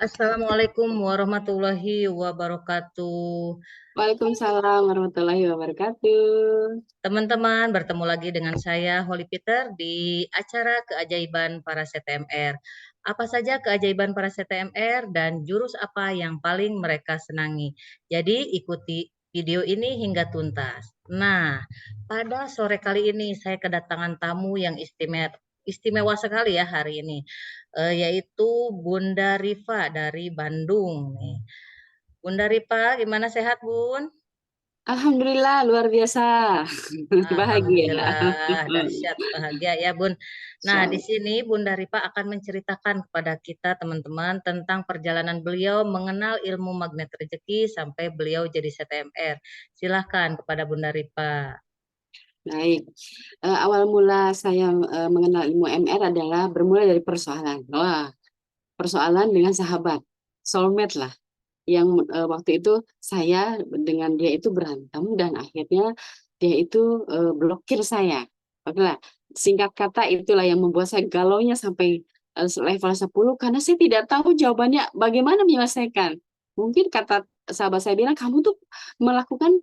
Assalamualaikum warahmatullahi wabarakatuh. Waalaikumsalam warahmatullahi wabarakatuh. Teman-teman, bertemu lagi dengan saya, Holly Peter, di acara Keajaiban Para CTMR. Apa saja keajaiban para CTMR dan jurus apa yang paling mereka senangi? Jadi, ikuti video ini hingga tuntas. Nah, pada sore kali ini saya kedatangan tamu yang istimewa sekali ya hari ini, yaitu Bunda Rifa dari Bandung nih. Bunda Rifa, gimana sehat, Bun? Alhamdulillah luar biasa. Bahagia. Alhamdulillah, dahsyat bahagia ya Bun. Nah, Insya di Allah. sini Bunda Ripa akan menceritakan kepada kita teman-teman tentang perjalanan beliau mengenal ilmu magnet rezeki sampai beliau jadi CTMR. Silahkan kepada Bunda Ripa. Baik. Awal mula saya mengenal ilmu MR adalah bermula dari persoalan. Wah, persoalan dengan sahabat, soulmate lah. Yang waktu itu saya dengan dia itu berantem dan akhirnya dia itu blokir saya. Oke. Singkat kata itulah yang membuat saya galaunya sampai level 10 karena saya tidak tahu jawabannya bagaimana menyelesaikan. Mungkin kata sahabat saya bilang kamu tuh melakukan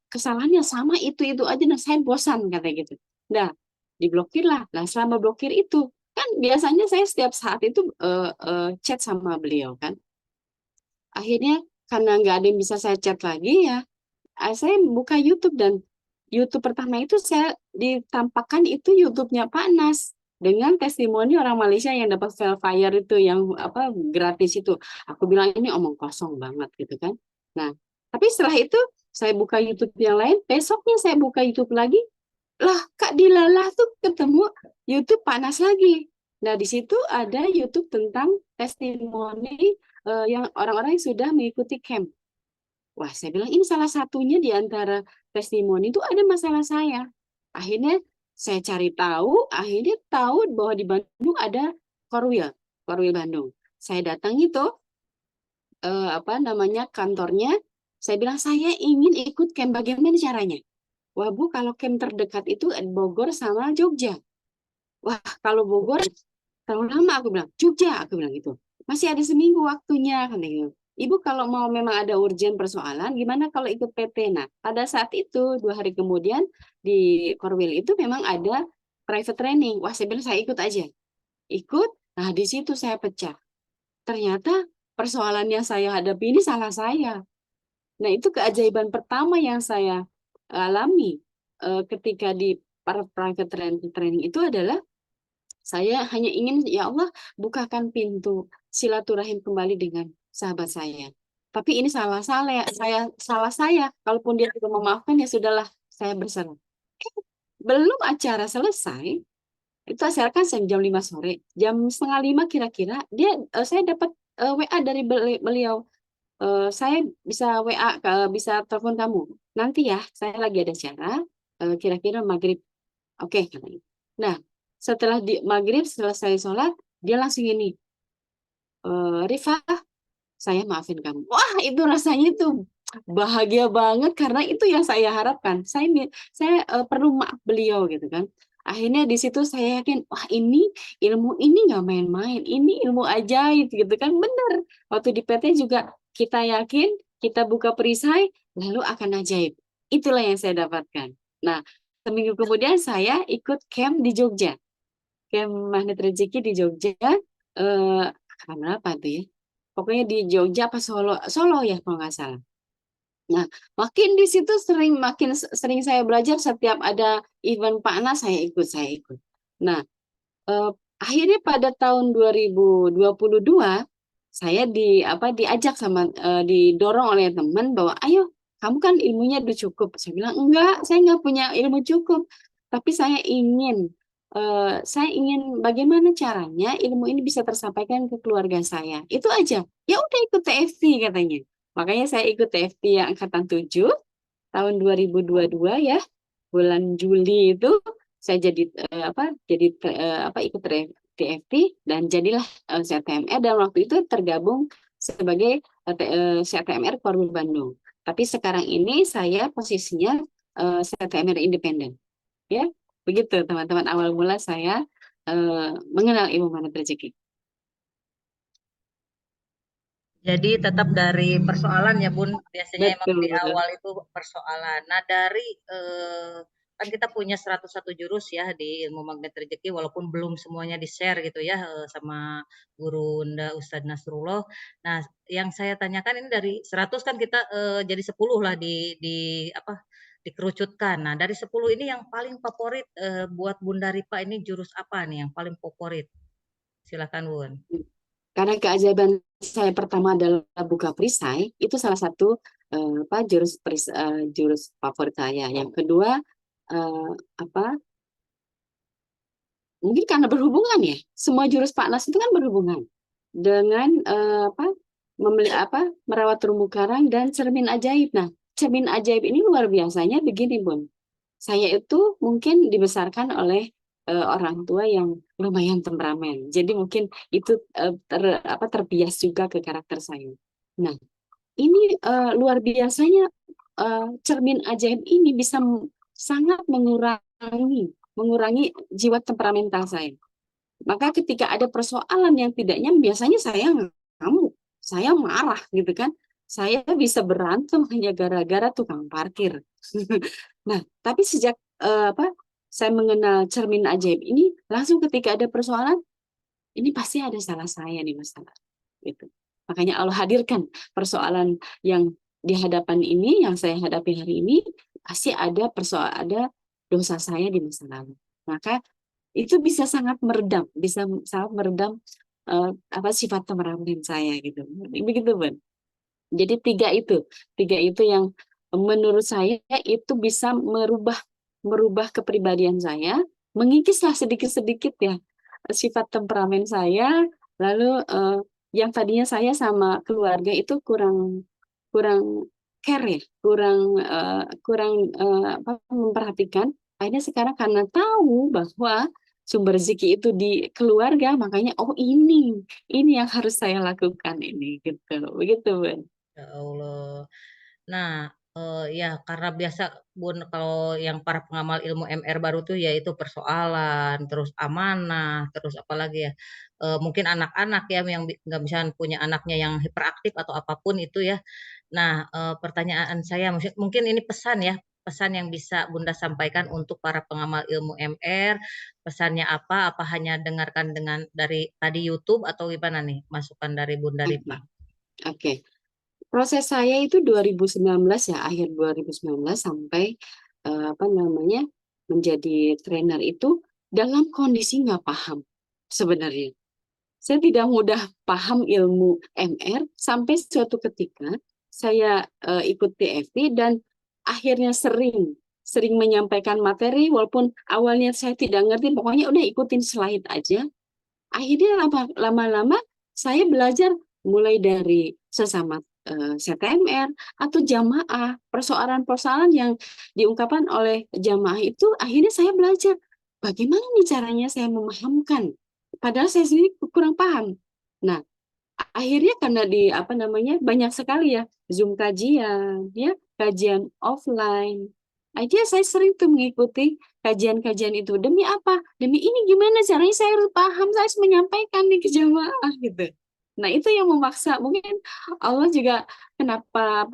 kesalahan yang sama itu aja dan saya bosan katanya gitu. Nah, diblokir lah. Nah, selama blokir itu kan biasanya saya setiap saat itu chat sama beliau kan. Akhirnya karena nggak ada yang bisa saya chat lagi ya, saya buka YouTube dan YouTube pertama itu saya ditampakkan itu YouTube-nya Pak Nas dengan testimoni orang Malaysia yang dapat Velfire itu yang apa gratis itu. Aku bilang ini omong kosong banget gitu kan. Nah, tapi setelah itu saya buka YouTube yang lain, besoknya saya buka YouTube lagi, lah Kak Dilalah tuh ketemu YouTube panas lagi. Nah, di situ ada YouTube tentang testimoni yang orang-orang yang sudah mengikuti camp. Wah, saya bilang ini salah satunya di antara testimoni itu ada masalah saya. Akhirnya saya cari tahu, akhirnya tahu bahwa di Bandung ada Korwil, Korwil Bandung. Saya datang itu apa namanya kantornya, saya bilang saya ingin ikut camp, bagaimana caranya? Wah Bu, kalau camp terdekat itu Bogor sama Jogja. Wah, kalau Bogor terlalu lama, aku bilang. Jogja, aku bilang gitu. Masih ada seminggu waktunya, kan gitu. Ibu kalau mau memang ada urgent persoalan, gimana kalau ikut PT? Nah, pada saat itu, 2 hari kemudian, di Korwil itu memang ada private training. Wah, saya bilang saya ikut aja. Ikut, nah di situ saya pecah. Ternyata persoalan yang saya hadapi ini salah saya. Nah, itu keajaiban pertama yang saya alami ketika di para private training itu adalah saya hanya ingin, ya Allah, bukakan pintu silaturahim kembali dengan sahabat saya. Tapi ini salah saya. Kalaupun dia tidak memaafkan, ya sudahlah, saya berserah. Belum acara selesai, itu acara kan jam 5 sore. Jam setengah 5 kira-kira, saya dapat WA dari beliau. Saya bisa WA, bisa telepon kamu. Nanti ya, saya lagi ada acara, kira-kira maghrib. Oke, katanya. Nah, setelah di maghrib selesai sholat, dia langsung ini, Rifa, saya maafin kamu. Wah, itu rasanya itu bahagia banget karena itu yang saya harapkan. Saya perlu maaf beliau gitu kan. Akhirnya di situ saya yakin, wah ilmu ini nggak main-main, ini ilmu ajaib gitu kan. Bener. Waktu di PT juga kita yakin, kita buka perisai, lalu akan ajaib. Itulah yang saya dapatkan. Nah, seminggu kemudian saya ikut camp di Jogja. Camp Magnet Rezeki di Jogja. Karena apa tuh ya? Pokoknya di Jogja apa Solo, Solo ya kalau nggak salah. Nah, makin di situ makin sering saya belajar setiap ada event Paknas saya ikut. Nah, eh, akhirnya pada tahun 2022 saya diajak didorong oleh teman bahwa ayo kamu kan ilmunya udah cukup. Saya bilang enggak, saya nggak punya ilmu cukup, tapi saya ingin bagaimana caranya ilmu ini bisa tersampaikan ke keluarga saya. Itu aja. Ya udah ikut TFT katanya. Makanya saya ikut TFT yang angkatan 7 tahun 2022 ya. Bulan Juli itu saya ikut TFT dan jadilah CTMR dan waktu itu tergabung sebagai CTMR Korwil Bandung. Tapi sekarang ini saya posisinya CTMR independen. Ya, begitu teman-teman awal mula saya mengenal ilmu magnet rezeki. Jadi tetap dari persoalan ya Bun, biasanya emang Betul, di betul. awal itu persoalan. Nah dari kan kita punya 101 jurus ya di ilmu magnet rezeki walaupun belum semuanya di-share gitu ya sama guru Unda Ustadz Nasrullah. Nah yang saya tanyakan ini dari 100 kan kita jadi 10 lah di apa dikerucutkan. Nah dari 10 ini yang paling favorit buat Bunda Ripa ini jurus apa nih yang paling favorit? Silakan Bun. Karena keajaiban saya pertama adalah buka perisai, itu salah satu apa jurus favorit saya. Yang kedua apa mungkin karena berhubungan ya, semua jurus Pak Nas itu kan berhubungan dengan apa merawat terumbu karang dan cermin ajaib. Nah, cermin ajaib ini luar biasanya begini, Bun. Saya itu mungkin dibesarkan oleh orang tua yang lumayan temperamen. Jadi mungkin itu terbias juga ke karakter saya. Nah, ini luar biasanya cermin ajaib ini bisa sangat mengurangi jiwa temperamental saya. Maka ketika ada persoalan yang tidak nyaman, biasanya saya ngamuk, saya marah gitu kan. Saya bisa berantem hanya gara-gara tukang parkir. Nah, tapi sejak saya mengenal cermin ajaib ini, langsung ketika ada persoalan, ini pasti ada salah saya nih masalah. Gitu. Makanya Allah hadirkan persoalan yang di hadapan ini, yang saya hadapi hari ini, pasti ada dosa saya di masa lalu. Maka itu bisa sangat meredam sifat temperamen saya gitu. Begitu, Bun. Jadi tiga itu yang menurut saya itu bisa merubah merubah kepribadian saya, mengikislah sedikit-sedikit ya sifat temperamen saya, lalu yang tadinya saya sama keluarga itu kurang kurang care ya, kurang memperhatikan. Akhirnya sekarang karena tahu bahwa sumber rezeki itu di keluarga, makanya oh ini yang harus saya lakukan ini gitu, begitu Bun. Ya Allah. Nah, ya karena biasa Bun kalau yang para pengamal ilmu MR baru tuh yaitu persoalan, terus amanah, terus apalagi ya, mungkin anak-anak ya yang nggak bisa punya anaknya yang hiperaktif atau apapun itu ya. Nah, pertanyaan saya mungkin ini pesan ya, pesan yang bisa Bunda sampaikan untuk para pengamal ilmu MR, pesannya apa? Apa hanya dengarkan dengan dari tadi YouTube atau gimana nih masukan dari Bunda Ripa? Oke, oke. Proses saya itu 2019 ya, akhir 2019 sampai apa namanya menjadi trainer itu dalam kondisi nggak paham sebenarnya. Saya tidak mudah paham ilmu MR sampai suatu ketika saya ikut TFT dan akhirnya sering sering menyampaikan materi walaupun awalnya saya tidak ngerti, pokoknya udah ikutin slide aja. Akhirnya lama-lama saya belajar mulai dari sesama CTMR atau jamaah, persoalan-persoalan yang diungkapkan oleh jamaah itu akhirnya saya belajar bagaimana nih caranya saya memahamkan. Padahal saya sendiri kurang paham. Nah, akhirnya karena di apa namanya banyak sekali ya Zoom kajian, ya kajian offline. Akhirnya saya sering tuh mengikuti kajian-kajian itu. Demi apa? Demi ini gimana caranya saya harus paham, saya harus menyampaikan nih ke jamaah gitu. Nah, itu yang memaksa. Mungkin Allah juga kenapa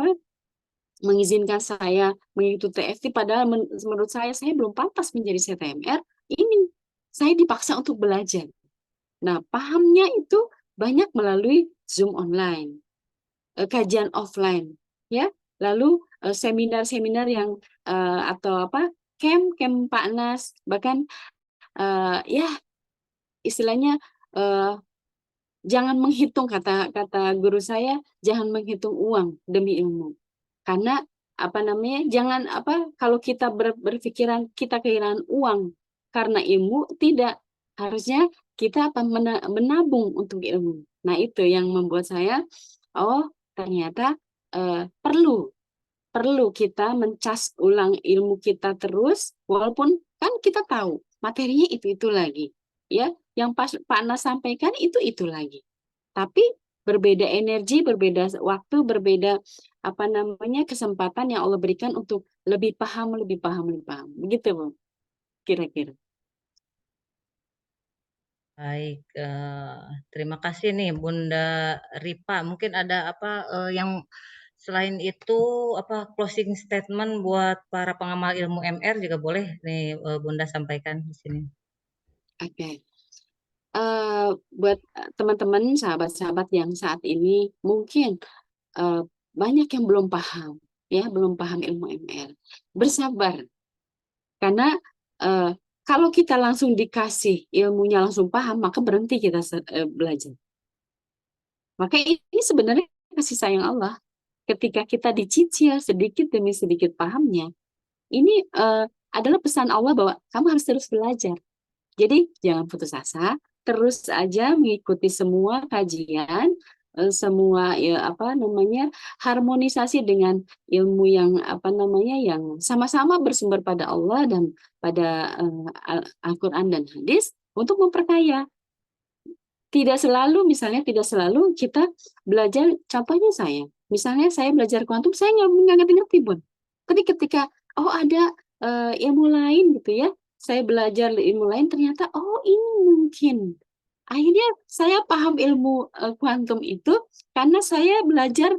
mengizinkan saya mengikuti TFT padahal menurut saya belum pantas menjadi CTMR. Ini saya dipaksa untuk belajar. Nah, pahamnya itu banyak melalui Zoom online, kajian offline, ya. Lalu seminar-seminar yang atau camp Pak Nas, bahkan ya istilahnya eh, jangan menghitung kata kata guru saya, jangan menghitung uang demi ilmu. Karena apa namanya? Jangan kalau kita berpikiran kita kehilangan uang karena ilmu, tidak. Harusnya kita menabung untuk ilmu. Nah, itu yang membuat saya oh, ternyata perlu perlu kita mencas ulang ilmu kita terus walaupun kan kita tahu materinya itu lagi. Ya, yang Pak Nas sampaikan itu lagi. Tapi berbeda energi, berbeda waktu, berbeda apa namanya kesempatan yang Allah berikan untuk lebih paham, lebih paham, lebih paham. Begitu, Bu. Kira-kira. Baik, terima kasih nih Bunda Ripa. Mungkin ada apa yang selain itu apa closing statement buat para pengamal ilmu MR juga boleh nih Bunda sampaikan di sini. Oke. Buat teman-teman, sahabat-sahabat yang saat ini mungkin eh, banyak yang belum paham, ya, belum paham ilmu MR. Bersabar, karena eh, kalau kita langsung dikasih ilmunya langsung paham, maka berhenti kita belajar. Maka ini sebenarnya kasih sayang Allah. Ketika kita dicicil sedikit demi sedikit pahamnya, ini adalah pesan Allah bahwa kamu harus terus belajar. Jadi jangan putus asa, terus aja mengikuti semua kajian, semua ya apa namanya harmonisasi dengan ilmu yang apa namanya yang sama-sama bersumber pada Allah dan pada Al-Quran dan hadis untuk memperkaya. Tidak selalu, misalnya tidak selalu kita belajar, contohnya misalnya saya belajar kuantum, saya nggak ngerti-ngerti, Bun. Tapi ketika, oh ada ilmu lain gitu ya, saya belajar ilmu lain, ternyata, oh ini mungkin. Akhirnya saya paham ilmu kuantum itu karena saya belajar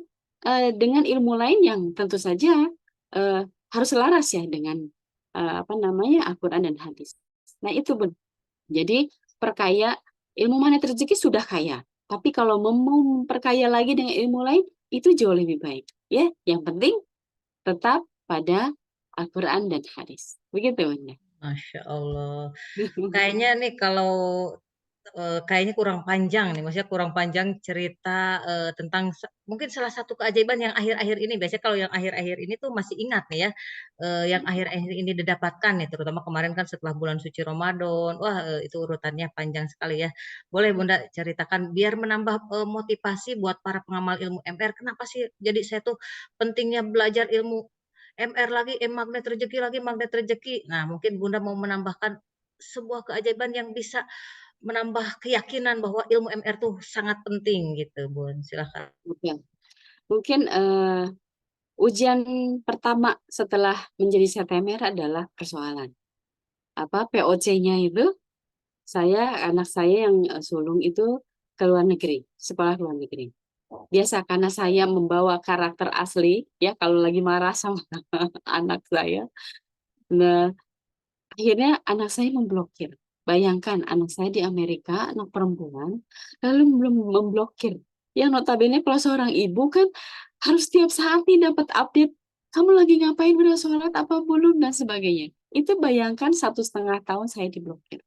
dengan ilmu lain yang tentu saja eh, harus selaras ya dengan apa namanya Al-Quran dan hadis. Nah itu, Bun. Jadi perkaya ilmu magnet rezeki sudah kaya. Tapi kalau mau memperkaya lagi dengan ilmu lain, itu jauh lebih baik. Ya, yang penting tetap pada Al-Quran dan hadis. Begitu, Bunda. Masya Allah. Kayaknya nih kalau kayaknya kurang panjang nih, maksudnya kurang panjang cerita tentang mungkin salah satu keajaiban yang akhir-akhir ini. Biasanya kalau yang akhir-akhir ini tuh masih ingat nih ya, yang akhir-akhir ini didapatkan nih, terutama kemarin kan setelah bulan suci Ramadan. Wah, itu urutannya panjang sekali ya. Boleh Bunda ceritakan biar menambah motivasi buat para pengamal ilmu MR. Kenapa sih? Jadi saya tuh pentingnya belajar ilmu MR lagi, magnet rezeki lagi, magnet rezeki. Nah, mungkin Bunda mau menambahkan sebuah keajaiban yang bisa menambah keyakinan bahwa ilmu MR tuh sangat penting gitu, Bun. Silakan. Oke. Mungkin ujian pertama setelah menjadi setemer adalah persoalan. Apa POC-nya itu, anak saya yang sulung itu ke luar negeri, sekolah luar negeri. Biasa karena saya membawa karakter asli, ya kalau lagi marah sama anak saya. Nah, akhirnya anak saya memblokir. Bayangkan anak saya di Amerika, anak perempuan, lalu belum memblokir. Yang notabene kalau seorang ibu kan harus setiap saat nih dapat update. Kamu lagi ngapain, udah sholat apa belum, dan sebagainya. Itu bayangkan 1,5 tahun saya diblokir.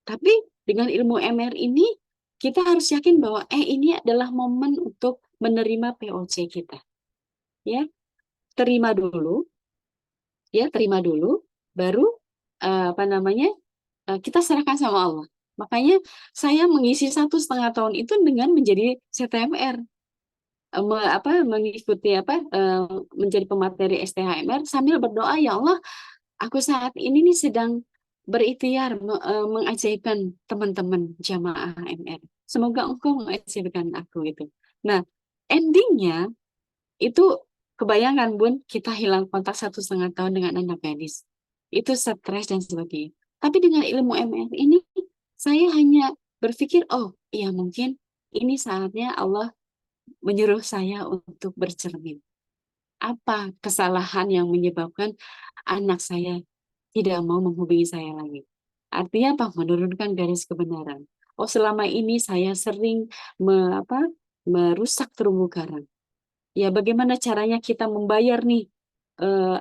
Tapi dengan ilmu MR ini, kita harus yakin bahwa ini adalah momen untuk menerima POC kita. Ya, terima dulu, ya terima dulu, baru apa namanya kita serahkan sama Allah. Makanya saya mengisi 1,5 tahun itu dengan menjadi CTMR, mengikuti menjadi pemateri STHMR sambil berdoa, ya Allah, aku saat ini nih sedang berikhtiar mengajaibkan teman-teman jamaah MR. Semoga engkau mengajaibkan aku itu. Nah, endingnya itu kebayangkan, Bun, kita hilang kontak 1,5 tahun dengan anak gadis. Itu stres dan sebagainya. Tapi dengan ilmu MR ini, saya hanya berpikir, oh iya mungkin ini saatnya Allah menyuruh saya untuk bercermin. Apa kesalahan yang menyebabkan anak saya tidak mau menghubungi saya lagi? Artinya apa? Menurunkan garis kebenaran. Oh, selama ini saya sering merusak terumbu karang. Ya, bagaimana caranya kita membayar nih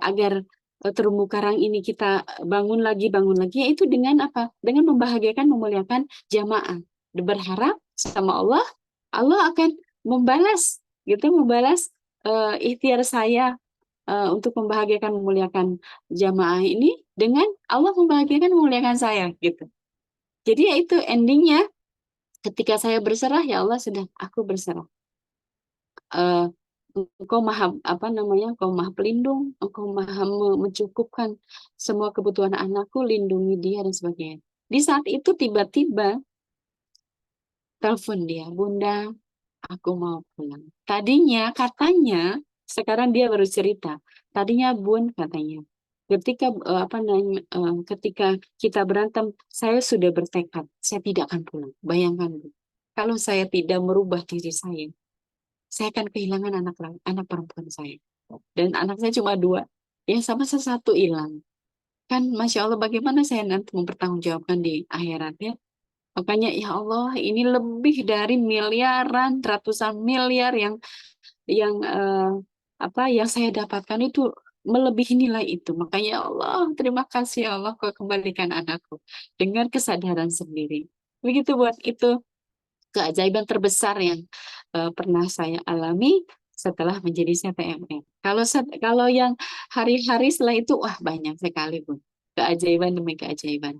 agar terumbu karang ini kita bangun lagi, yaitu dengan apa? Dengan membahagiakan, memuliakan jamaah. Berharap sama Allah, Allah akan membalas, gitu, membalas ikhtiar saya untuk membahagiakan, memuliakan jamaah ini dengan Allah membahagiakan, memuliakan saya, gitu. Jadi ya itu endingnya, ketika saya berserah, ya Allah sudah, aku berserah. eh, Engkau maha apa namanya, Engkau maha pelindung, Engkau maha mencukupkan semua kebutuhan anakku, lindungi dia dan sebagainya. Di saat itu tiba-tiba telepon dia, Bunda, aku mau pulang. Tadinya katanya, sekarang dia baru cerita. Tadinya Bun katanya, ketika ketika kita berantem, saya sudah bertekad, saya tidak akan pulang. Bayangkan, Bu. Kalau saya tidak merubah diri saya akan kehilangan anak perempuan saya. Dan anak saya cuma dua, yang sama satu hilang. Kan Masya Allah, bagaimana saya nanti mempertanggungjawabkan di akhirat ya. Makanya ya Allah, ini lebih dari miliaran, ratusan miliar yang saya dapatkan itu melebihi nilai itu. Makanya ya Allah, terima kasih ya Allah, kau kembalikan anakku dengan kesadaran sendiri. Begitu, buat itu keajaiban terbesar yang pernah saya alami setelah menjadi CTMR. Kalau yang hari-hari setelah itu, wah banyak sekali, Bu. Keajaiban demi keajaiban.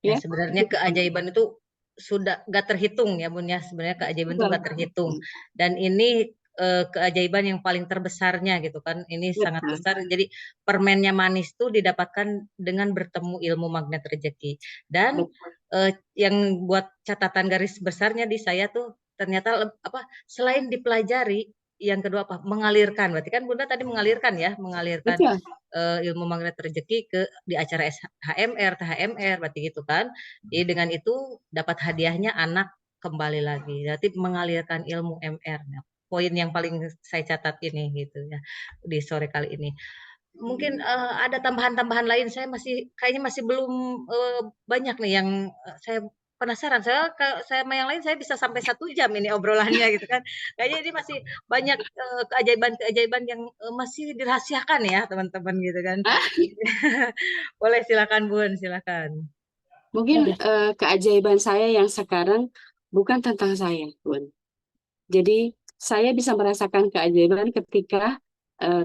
Ya, Ya, sebenarnya keajaiban itu sudah gak terhitung ya Bun ya. Sebenarnya keajaiban itu gak terhitung. Dan ini keajaiban yang paling terbesarnya gitu kan. Ini sangat betul. besar. Jadi permennya manis tuh didapatkan dengan bertemu ilmu magnet rezeki. Dan Betul. yang buat catatan garis besarnya di saya tuh ternyata apa selain dipelajari, yang kedua apa? Mengalirkan. Berarti kan Bunda tadi mengalirkan ya, mengalirkan Betul. ilmu magnet rezeki di acara HMR, THMR, berarti gitu kan. Jadi dengan itu dapat hadiahnya anak kembali lagi. Berarti mengalirkan ilmu MR. Nah, poin yang paling saya catat ini gitu ya di sore kali ini. Mungkin ada tambahan-tambahan lain. Saya kayaknya masih belum banyak nih yang saya penasaran. Saya sama yang lain saya bisa sampai 1 jam ini obrolannya gitu kan. Kayaknya ini masih banyak keajaiban-keajaiban yang masih dirahasiakan ya teman-teman gitu kan. Ah, Boleh silakan Bun, silakan. mungkin keajaiban saya yang sekarang bukan tentang saya, Bun. Jadi saya bisa merasakan keajaiban ketika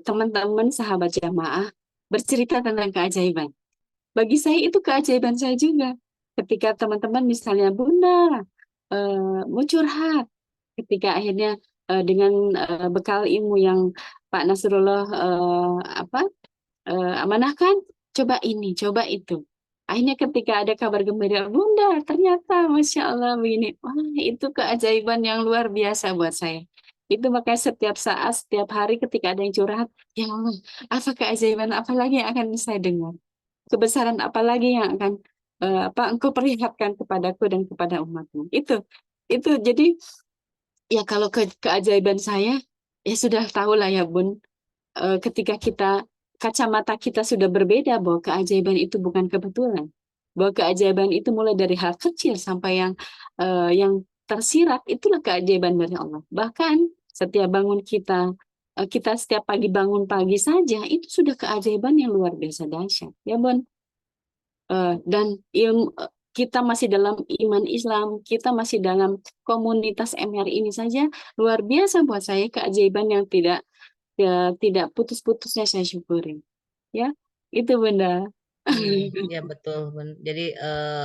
teman-teman sahabat jamaah bercerita tentang keajaiban. Bagi saya itu keajaiban saya juga. Ketika teman-teman misalnya, Bunda mau curhat, ketika akhirnya dengan bekal ilmu yang Pak Nasrullah amanahkan, coba ini, coba itu. Akhirnya ketika ada kabar gembira, Bunda, ternyata Masya Allah begini. Wah, itu keajaiban yang luar biasa buat saya. Itu makanya setiap saat, setiap hari ketika ada yang curhat, ya Allah, apa keajaiban apa lagi yang akan saya dengar? Kebesaran apa lagi yang akan engkau perlihatkan kepadaku dan kepada umatmu? Itu jadi ya kalau keajaiban saya, ya sudah tahulah ya Bun, ketika kacamata kita sudah berbeda bahwa keajaiban itu bukan kebetulan, bahwa keajaiban itu mulai dari hal kecil sampai yang tersirat, itulah keajaiban dari Allah. Bahkan setiap bangun kita setiap pagi bangun pagi saja itu sudah keajaiban yang luar biasa dahsyat ya Bun. Dan kita masih dalam iman Islam, kita masih dalam komunitas MR ini saja luar biasa buat saya, keajaiban yang tidak putus-putusnya saya syukuri. Ya, itu Bunda. Ya betul. Jadi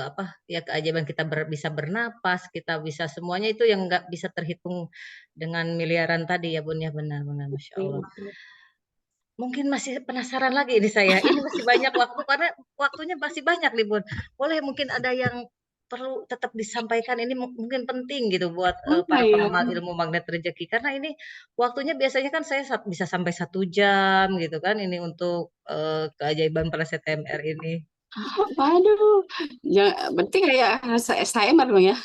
apa ya keajaiban kita bisa bernapas, kita bisa semuanya itu yang nggak bisa terhitung dengan miliaran tadi ya Bun ya benar-benar Masya Allah. Mungkin masih penasaran lagi ini saya. Ini masih banyak waktu karena waktunya masih banyak nih Bun. Boleh mungkin ada yang perlu tetap disampaikan ini mungkin penting gitu buat Apa para ya? pengamal ilmu magnet rezeki karena ini waktunya biasanya kan saya bisa sampai 1 jam gitu kan ini untuk keajaiban para CTMR ini. Waduh, ya berarti kayak SHM dong ya.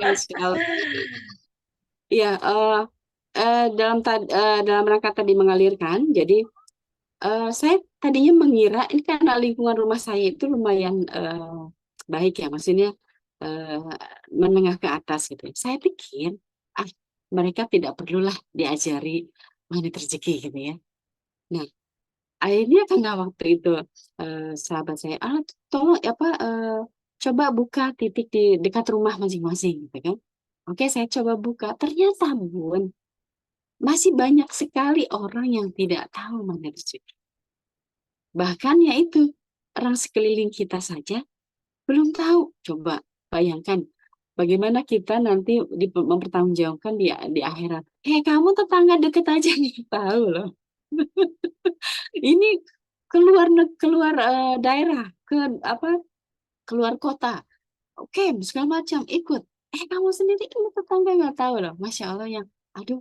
Masya Allah. Ya, dalam rangka tadi mengalirkan, jadi saya tadinya mengira ini karena lingkungan rumah saya itu lumayan baik ya, maksudnya eh, menengah ke atas gitu. Saya pikir ah mereka tidak perlulah diajari magnet rezeki gitu ya. Nah, akhirnya karena waktu itu sahabat saya, tolong apa coba buka titik di dekat rumah masing-masing gitu kan. Oke, saya coba buka. Ternyata Bun, masih banyak sekali orang yang tidak tahu magnet rezeki. Bahkan ya itu, orang sekeliling kita saja belum tahu. Coba bayangkan bagaimana kita nanti mempertanggungjawabkan di akhirat. Kamu tetangga deket aja nih tahu loh. Ini keluar daerah ke apa keluar kota. Oke, segala macam ikut. Kamu sendiri ini tetangga nggak tahu loh. Masya Allah yang aduh,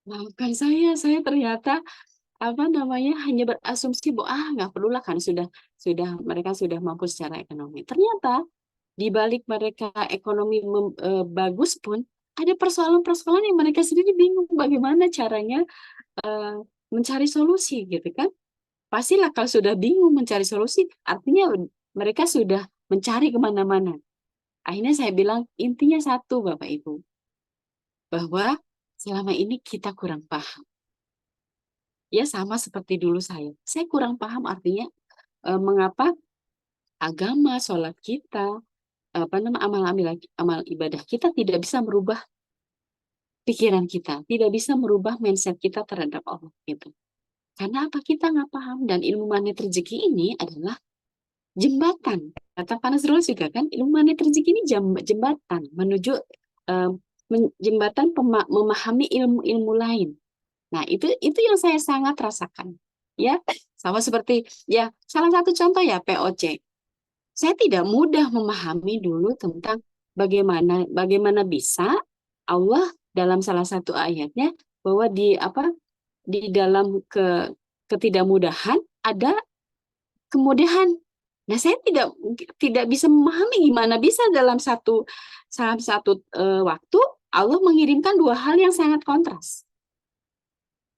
maafkan saya ternyata apa namanya, hanya berasumsi bahwa nggak perlulah kan sudah mereka sudah mampu secara ekonomi. Ternyata di balik mereka ekonomi bagus pun ada persoalan-persoalan yang mereka sendiri bingung bagaimana caranya eh, mencari solusi gitu kan. Pastilah kalau sudah bingung mencari solusi, artinya mereka sudah mencari kemana-mana. Akhirnya saya bilang intinya satu Bapak Ibu, bahwa selama ini kita kurang paham. Ya sama seperti dulu saya kurang paham artinya mengapa agama, sholat kita, apa nama amal ibadah kita tidak bisa merubah pikiran kita, tidak bisa merubah mindset kita terhadap Allah gitu. Karena apa kita nggak paham dan ilmu magnet rezeki ini adalah jembatan. Kata Pak Nasrul juga kan ilmu magnet rezeki ini jembatan menuju eh, jembatan memahami ilmu-ilmu lain. Nah, itu yang saya sangat rasakan. Ya, sama seperti ya salah satu contoh ya POC. Saya tidak mudah memahami dulu tentang bagaimana bisa Allah dalam salah satu ayatnya bahwa di dalam ketidakmudahan ada kemudahan. Nah, saya tidak tidak bisa memahami gimana bisa dalam satu waktu Allah mengirimkan dua hal yang sangat kontras.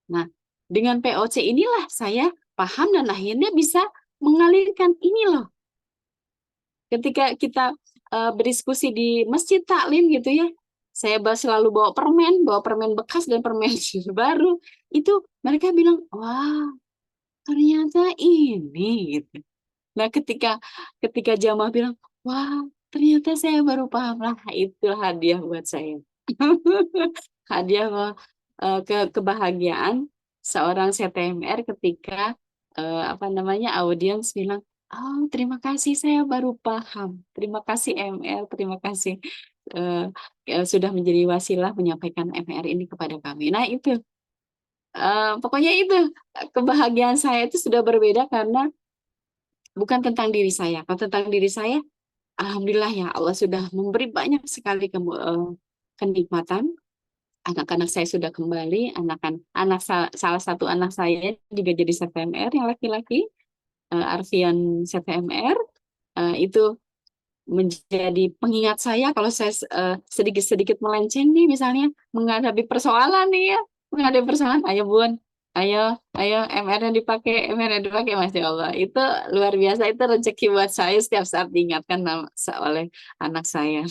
Nah, dengan POC inilah saya paham dan akhirnya bisa mengalirkan ini loh. Ketika kita berdiskusi di masjid taklim gitu ya, saya selalu bawa permen bekas dan permen baru. Itu mereka bilang, wah ternyata ini gitu. Nah ketika jamaah bilang, wah ternyata saya baru paham lah itu hadiah buat saya. Hadiah kebahagiaan seorang CTMR ketika apa namanya audiens bilang, oh terima kasih saya baru paham, terima kasih MR, terima kasih eh, sudah menjadi wasilah menyampaikan MR ini kepada kami. Nah itu pokoknya itu kebahagiaan saya itu sudah berbeda karena bukan tentang diri saya. Kalau tentang diri saya, alhamdulillah ya Allah sudah memberi banyak sekali kenikmatan. Anak-anak saya sudah kembali, salah satu anak saya juga jadi CTMR yang laki-laki, Arfian CTMR, itu menjadi pengingat saya kalau saya sedikit-sedikit melenceng nih misalnya menghadapi persoalan nih ya, menghadapi persoalan, ayo Bun, ayo MR yang dipakai, MR yang dipakai, Masya Allah. Itu luar biasa, itu rezeki buat saya setiap saat diingatkan oleh anak saya.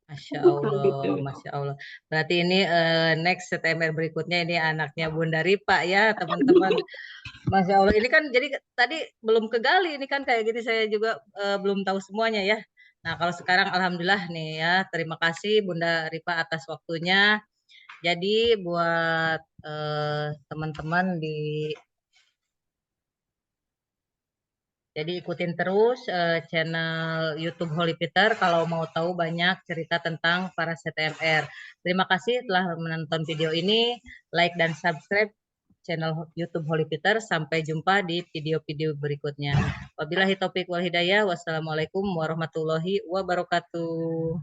Masya Gitu. Allah, Masya Allah. Berarti ini next CTMR berikutnya ini anaknya Bunda Ripa ya, teman-teman. Masya Allah. Ini kan jadi tadi belum kegali, ini kan kayak gitu saya juga belum tahu semuanya ya. Nah, kalau sekarang Alhamdulillah nih ya, terima kasih Bunda Ripa atas waktunya. Jadi buat teman-teman jadi ikutin terus channel YouTube Holy Peter kalau mau tahu banyak cerita tentang para CTMR. Terima kasih telah menonton video ini. Like dan subscribe channel YouTube Holy Peter. Sampai jumpa di video-video berikutnya. Wabillahi taufik wal hidayah. Wassalamualaikum warahmatullahi wabarakatuh.